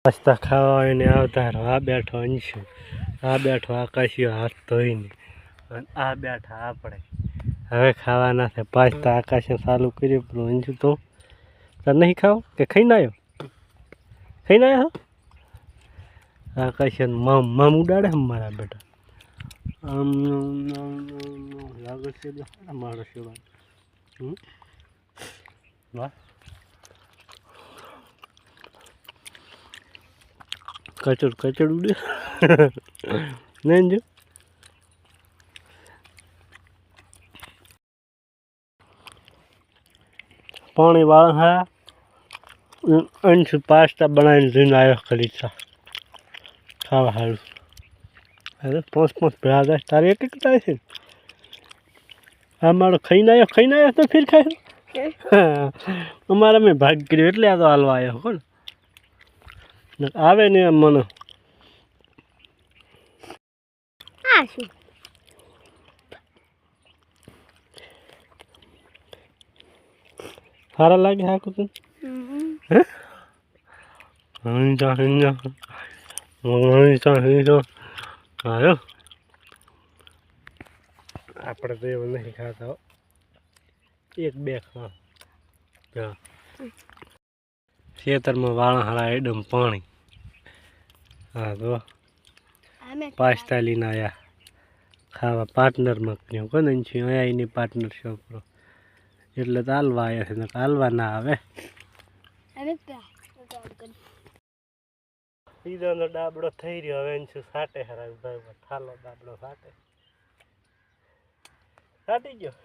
નાસ્તા ખાવા આવીને આવતા આ બેઠો અંશુ, આ બેઠો આકાશીઓ હાથ ધોઈને, અને આ બેઠા આપણે હવે ખાવાના છે પાસ્તા. આકાશે ચાલુ કર્યું પેલું અંશુ તો તાર નહીં ખાવ કે ખાઈને આવ્યો? ખાઈને આવ્યો? આકાશે મમ ઉડાડે મારા બેટા. આમ લાગે છે માણસ વાહ કચડ કચડ ઉડે નહીં જો. પાણી વાળા હા અંશુ પાસ્તા બનાવીને લઈને આવ્યો ખરીદતા ખાવા સારું. અરે પોંચ ભેળા જાય તારે એક એક થાય છે. હા મારો ખાઈને આવ્યો તો ફીર ખાય. અમારા મેં ભાગ કર્યો એટલે આ તો હાલવા આવ્યો કોણ આવે ને એમ મને સારા લાગે હાકું તું આવ્યો. આપણે તો એવું નહીં ખાતા, એક બે ખા ખેતરમાં વાળા હારા એકદમ પાણી. હા તો પાસ્તા લઈને આવ્યા ખાવા પાર્ટનરમાં કર્યો કોને છે અહીંયા એની પાર્ટનરશિપ એટલે તો હાલવા આવ્યા છે ને હાલવા ના આવે. પીઝાનો ડાબડો થઈ રહ્યો હવે એને શું સાટે હરાવ થાલો ડાબડો સાટી ગયો.